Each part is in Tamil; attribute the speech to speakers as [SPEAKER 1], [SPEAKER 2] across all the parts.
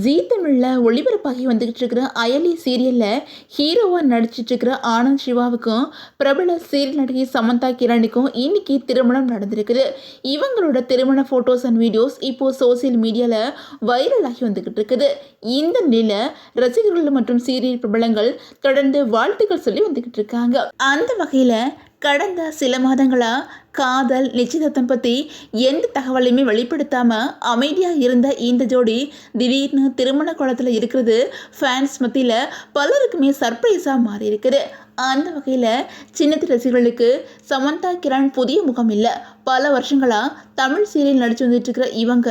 [SPEAKER 1] ஜீ தமிழில் ஒளிபரப்பாகி வந்துகிட்டு இருக்கிற அயலி சீரியலில் ஹீரோவாக நடிச்சிட்டு இருக்கிற ஆனந்த் சிவாவுக்கும் பிரபல சீரியல் நடிகை சமந்தா கிரணுக்கும் இன்னைக்கு திருமணம் நடந்திருக்குது. இவங்களோட திருமண ஃபோட்டோஸ் அண்ட் வீடியோஸ் இப்போது சோசியல் மீடியாவில் வைரலாகி வந்துக்கிட்டு இருக்குது. இந்த நிலையில் ரசிகர்கள் மற்றும் சீரியல் பிரபலங்கள் தொடர்ந்து வாழ்த்துக்கள் சொல்லி வந்துக்கிட்டு இருக்காங்க. அந்த வகையில் கடந்த சில மாதங்களாக காதல் நிச்சயதார்த்தம் பற்றி எந்த தகவலையுமே வெளிப்படுத்தாமல் அமைதியாக இருந்த இந்த ஜோடி திடீர்னு திருமண கோலத்தில் இருக்கிறது ஃபேன்ஸ் மத்தியில் பலருக்குமே சர்ப்ரைஸாக மாறி இருக்குது. அந்த வகையில் சின்னத்தி ரசிகர்களுக்கு சமந்தா கிரண் புதிய முகம் இல்லை. பல வருஷங்களாக தமிழ் சீரியல் நடிச்சு வந்துட்டு இருக்கிற இவங்க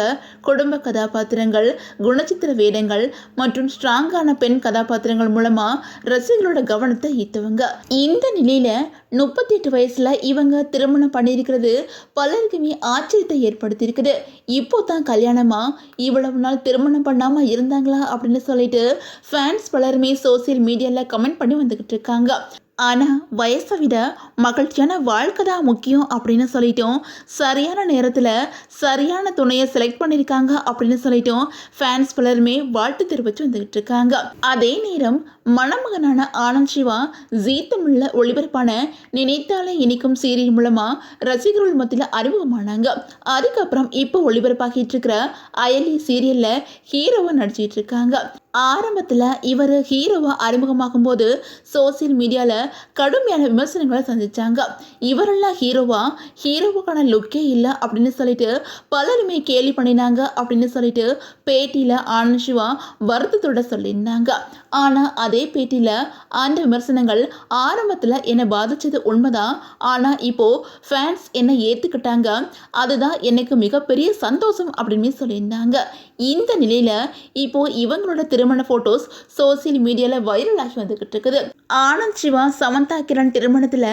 [SPEAKER 1] குடும்ப கதாபாத்திரங்கள், குணச்சித்திர வேடங்கள் மற்றும் ஸ்ட்ராங்கான பெண் கதாபாத்திரங்கள் மூலமாக ரசிகர்களோட கவனத்தை ஈர்த்தவங்க. இந்த நிலையில் 38 வயசில் இவங்க திருமணம் பண்ணியிருக்கிறது பலருக்குமே ஆச்சரியத்தை ஏற்படுத்தியிருக்குது. இப்போ தான் கல்யாணமா, இவ்வளவு நாள் திருமணம் பண்ணாமல் இருந்தாங்களா அப்படின்னு சொல்லிட்டு ஃபேன்ஸ் பலருமே சோசியல் மீடியாவில் கமெண்ட் பண்ணி வந்துக்கிட்டு இருக்காங்க. ஆனால் வயசை விட மகிழ்ச்சியான வாழ்க்கை தான் முக்கியம் அப்படின்னு சொல்லிட்டோம், சரியான நேரத்தில் சரியான துணையை செலக்ட் பண்ணியிருக்காங்க அப்படின்னு சொல்லிட்டோம் ஃபேன்ஸ் பலருமே வாழ்த்து தெரிவித்து வந்துக்கிட்டு இருக்காங்க. அதே நேரம் மணமகனான ஆனந்த் சிவா ஜீ தமிழில் ஒளிபரப்பான நினைத்தாலே இனிக்கும் சீரியல் மூலமாக ரசிகர்கள் மத்தியில் அறிமுகமானாங்க. அதுக்கப்புறம் இப்போ ஒளிபரப்பாகிட்டு இருக்கிற அயலி சீரியலில் ஹீரோவாக நடிச்சிட்டு இருக்காங்க. ஆரம்பத்தில் இவர் ஹீரோவாக அறிமுகமாகும் போது சோசியல் மீடியாவில் கடுமையான விமர்சனங்களை சந்திச்சாங்க. இவரெல்லாம் ஹீரோவுக்கான லுக்கே இல்லை அப்படின்னு சொல்லிட்டு பலருமே கேலி பண்ணினாங்க அப்படின்னு சொல்லிட்டு பேட்டியில் ஆனந்த் சிவா வருத்தத்தோட சொல்லியிருந்தாங்க. ஆனால் அதே பேட்டியில் அந்த விமர்சனங்கள் ஆரம்பத்தில் என்னை பாதித்தது உண்மைதான், ஆனால் இப்போது ஃபேன்ஸ் என்னை ஏற்றுக்கிட்டாங்க, அதுதான் எனக்கு மிகப்பெரிய சந்தோஷம் அப்படின்னு சொல்லியிருந்தாங்க. இந்த நிலையில் இப்போது இவங்களோட திருமண ஃபோட்டோஸ் சோசியல் மீடியாவில் வைரலாகி வந்துக்கிட்டு இருக்குது. ஆனந்த் சிவா சமந்தா கிரண் திருமணத்தில்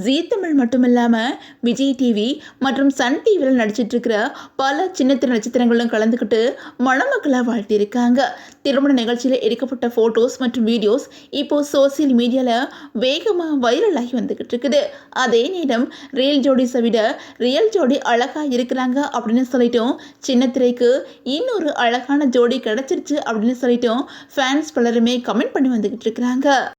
[SPEAKER 1] ஜீ தமிழ் மட்டும் இல்லாமல் விஜய் டிவி மற்றும் சன் டிவியில் நடிச்சிட்டு இருக்கிற பல சின்னத்திர நட்சத்திரங்களும் கலந்துக்கிட்டு மணமக்களை வாழ்த்தியிருக்காங்க. திருமண நிகழ்ச்சியில் எடுக்கப்பட்ட ஃபோட்டோஸ் மற்றும் வீடியோஸ் இப்போது சோசியல் மீடியாவில் வேகமாக வைரலாகி வந்துக்கிட்டு இருக்குது. அதே நேரம் ரியல் ஜோடி அழகாக இருக்கிறாங்க அப்படின்னு சொல்லிட்டோம் சின்னத்திரைக்கு இன்னொரு அழகான ஜோடி கிடச்சிருச்சு அப்படின்னு சொல்லிட்டோம் ஃபேன்ஸ் பலருமே கமெண்ட் பண்ணி வந்துக்கிட்டு இருக்கிறாங்க.